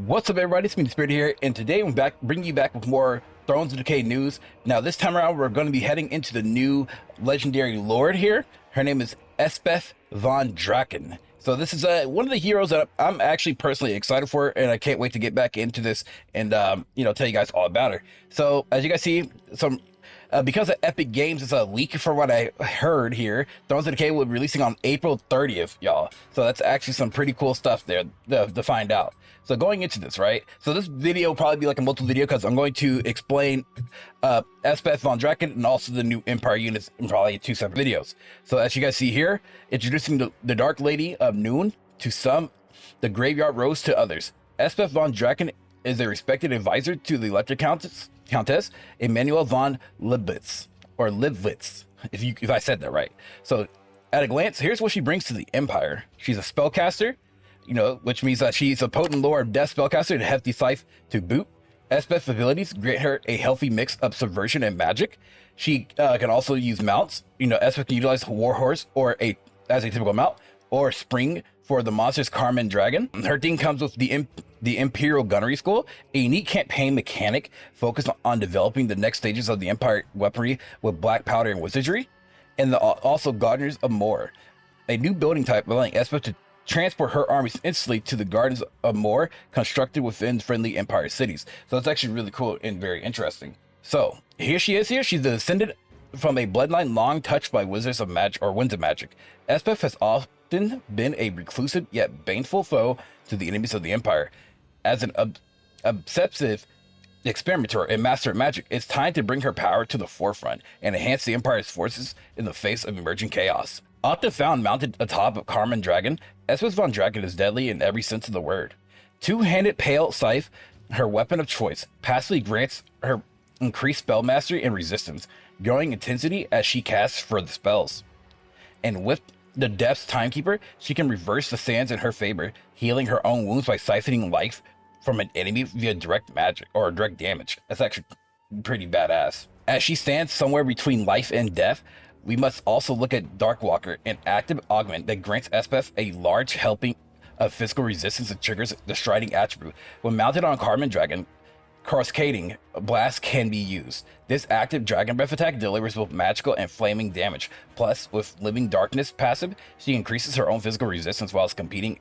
What's up, everybody? It's me, Disbearity here, and today I'm back, bringing you back with more Thrones of Decay news. Now, this time around, we're going to be heading into the new legendary lord here. Her name is Elspeth von Draken. So this is one of the heroes that I'm actually personally excited for, and I can't wait to get back into this and tell you guys all about her. So as you guys see, because of Epic Games, it's a leak from what I heard here. Thrones of Decay will be releasing on April 30th, y'all. So that's actually some pretty cool stuff there to find out. So going into this, right? So this video will probably be like a multiple video because I'm going to explain Elspeth von Draken and also the new Empire units in probably two separate videos. So as you guys see here, introducing the Dark Lady of Nuln to some, the Graveyard Rose to others. Elspeth von Draken is a respected advisor to the Electric Countess Emanuel von Libwitz, or Libwitz, if I said that right. So at a glance, here's what she brings to the Empire. She's a spellcaster, which means that she's a potent Lord of Death spellcaster and a hefty scythe to boot. Elspeth's abilities grant her a healthy mix of subversion and magic. She can also use mounts. Elspeth can utilize a warhorse as a typical mount, or spring for the monster's Carmen Dragon. Her team comes with the Imperial Gunnery School, a unique campaign mechanic focused on developing the next stages of the Empire weaponry with black powder and wizardry, and also Gardeners of Moor, a new building type allowing Elspeth to transport her armies instantly to the Gardens of Moor constructed within friendly Empire cities. So that's actually really cool and very interesting. So here she is. She's the descendant from a bloodline long touched by wizards of magic or winds of magic. Elspeth has often been a reclusive yet baneful foe to the enemies of the Empire. As an obsessive experimenter and master of magic, it's time to bring her power to the forefront and enhance the Empire's forces in the face of emerging chaos. Often found mounted atop of Carmen Dragon, Elspeth von Draken is deadly in every sense of the word. Two-handed pale scythe, her weapon of choice, passively grants her increased spell mastery and resistance, growing intensity as she casts further spells. And with the Depth's Timekeeper, she can reverse the sands in her favor, healing her own wounds by siphoning life from an enemy via direct magic or direct damage. That's actually pretty badass. As she stands somewhere between life and death, we must also look at Darkwalker, an active augment that grants Elspeth a large helping of physical resistance and triggers the striding attribute. When mounted on Carmen Dragon, Cascading Blast can be used. This active Dragon Breath attack delivers both magical and flaming damage. Plus, with Living Darkness passive, she increases her own physical resistance whilst completely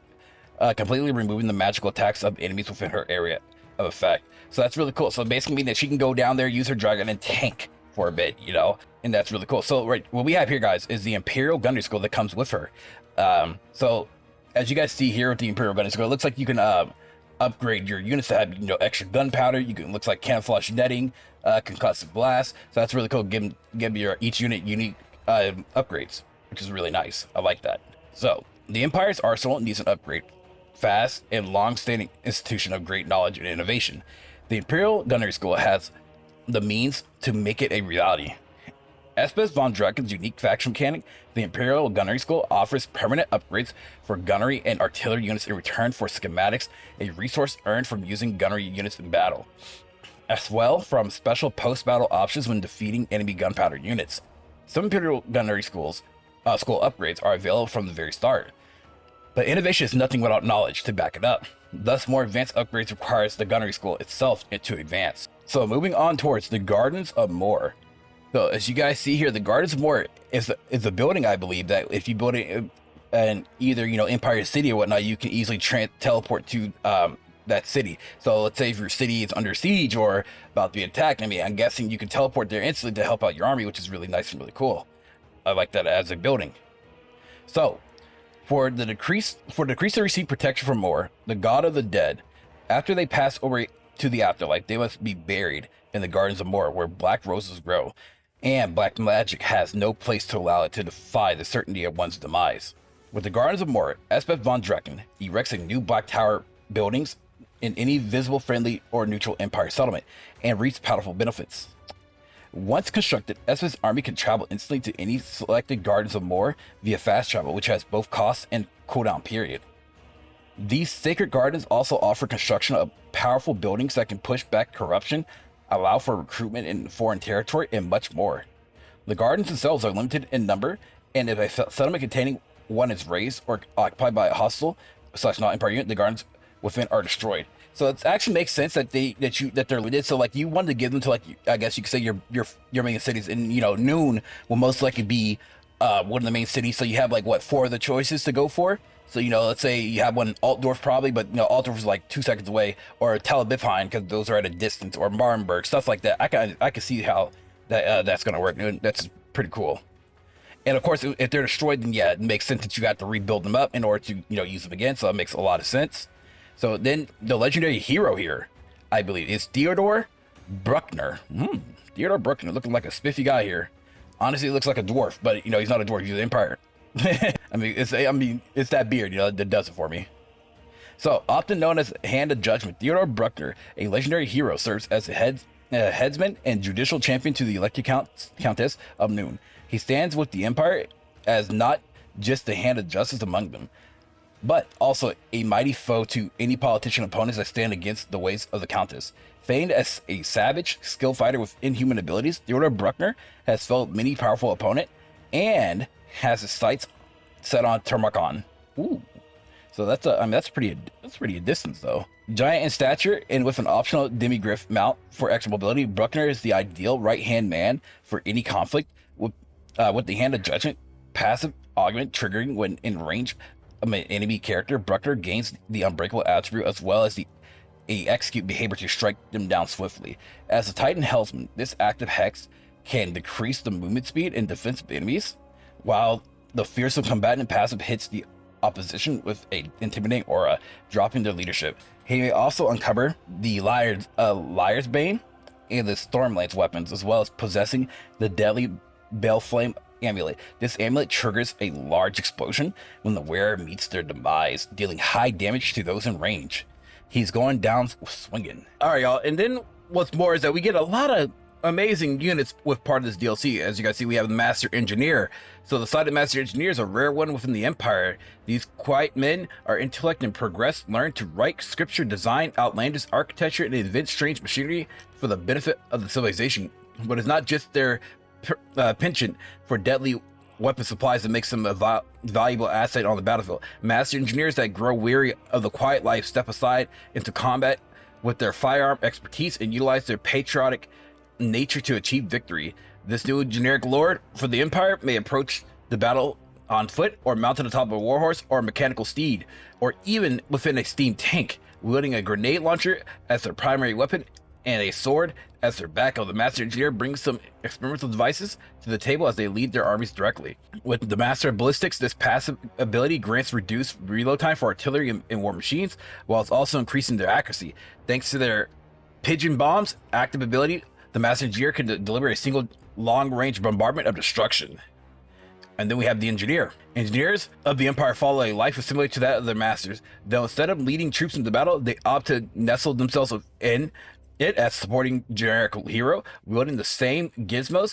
removing the magical attacks of enemies within her area of effect. So that's really cool. So basically means that she can go down there, use her dragon, and tank for a bit, and that's really cool. So right, what we have here, guys, is the Imperial Gunnery School that comes with her. So as you guys see here with the Imperial Gunnery School, it looks like you can upgrade your units to have extra gunpowder. You can, looks like camouflage netting, concussive blast. So that's really cool. Give each unit unique upgrades, which is really nice. I like that. So the Empire's arsenal needs an upgrade. Fast and long-standing institution of great knowledge and innovation. The Imperial Gunnery School has the means to make it a reality. Elspeth von Draken's unique faction mechanic, the Imperial Gunnery School, offers permanent upgrades for gunnery and artillery units in return for schematics, a resource earned from using gunnery units in battle, as well from special post-battle options when defeating enemy gunpowder units. Some Imperial Gunnery school upgrades are available from the very start, but innovation is nothing without knowledge to back it up. Thus, more advanced upgrades requires the Gunnery School itself to advance. So moving on towards the Gardens of Moor. So as you guys see here, the Gardens of Moor is a building, I believe, that if you build it in either Empire City or whatnot, you can easily teleport to that city. So let's say if your city is under siege or about to be attacked, I'm guessing you can teleport there instantly to help out your army, which is really nice and really cool. I like that as a building. So for the decrease to receive protection from Moor, the god of the dead, after they pass over to the afterlife, they must be buried in the Gardens of Moor, where black roses grow, and black magic has no place to allow it to defy the certainty of one's demise. With the Gardens of Moor, Elspeth von Draken erects a new black tower buildings in any visible, friendly, or neutral Empire settlement, and reaps powerful benefits. Once constructed, Elspeth's army can travel instantly to any selected Gardens of Moor via fast travel, which has both cost and cooldown period. These sacred gardens also offer construction of powerful buildings that can push back corruption, allow for recruitment in foreign territory, and much more. The gardens themselves are limited in number, and if a settlement containing one is razed or occupied by a hostile / non-empire unit, the gardens within are destroyed. So it actually makes sense that they're limited. So like you wanted to give them to, like, I guess you could say your main cities, and Nuln will most likely be one of the main cities. So you have like what, four of the choices to go for. So let's say you have one Altdorf probably, but Altdorf is like 2 seconds away, or Talabifheim because those are at a distance, or Mardenberg, stuff like that. I can see how that's gonna work. That's pretty cool. And of course, if they're destroyed, then yeah, it makes sense that you got to rebuild them up in order to use them again. So that makes a lot of sense. So then the legendary hero here, I believe, is Theodore Bruckner. Theodore Bruckner, looking like a spiffy guy here. Honestly, he looks like a dwarf, but he's not a dwarf. He's an empire. I mean, it's that beard, that does it for me. So, often known as Hand of Judgment, Theodore Bruckner, a legendary hero, serves as a headsman and judicial champion to the elected Countess of Nuln. He stands with the Empire as not just the hand of justice among them, but also a mighty foe to any politician opponents that stand against the ways of the Countess. Famed as a savage, skilled fighter with inhuman abilities, Theodore Bruckner has felled many powerful opponents and has his sights set on Termacon. Ooh. So that's pretty a distance though. Giant in stature and with an optional demigriff mount for extra mobility, Bruckner is the ideal right-hand man for any conflict with the Hand of Judgment passive augment triggering when in range of an enemy character. Bruckner gains the unbreakable attribute as well as the execute behavior to strike them down swiftly. As a Titan Helmsman, this active hex can decrease the movement speed and defense of enemies, while the fearsome combatant passive hits the opposition with a intimidating aura, dropping their leadership. He may also uncover the Liar's Bane and the Stormlance weapons, as well as possessing the deadly Baleflame amulet. This amulet triggers a large explosion when the wearer meets their demise, dealing high damage to those in range. He's going down swinging. All right, y'all. And then what's more is that we get a lot of amazing units with part of this DLC. As you guys see, we have the Master Engineer. So the sighted Master Engineer is a rare one within the Empire. These quiet men are intellect and progress, learn to write scripture, design outlandish architecture, and invent strange machinery for the benefit of the civilization. But it's not just their penchant for deadly weapon supplies that makes them a valuable asset on the battlefield. Master Engineers that grow weary of the quiet life step aside into combat with their firearm expertise and utilize their patriotic nature to achieve victory. This new generic lord for the Empire may approach the battle on foot, or mounted on top of a warhorse or a mechanical steed, or even within a steam tank, wielding a grenade launcher as their primary weapon and a sword as their backup. The Master Engineer brings some experimental devices to the table as they lead their armies directly. With the Master of Ballistics, this passive ability grants reduced reload time for artillery and war machines, while it's also increasing their accuracy. Thanks to their pigeon bombs active ability, the Master Engineer can deliver a single long-range bombardment of destruction. And then we have the Engineer. Engineers of the Empire follow a life similar to that of their masters, though instead of leading troops into battle, they opt to nestle themselves in it as supporting generic hero, wielding the same gizmos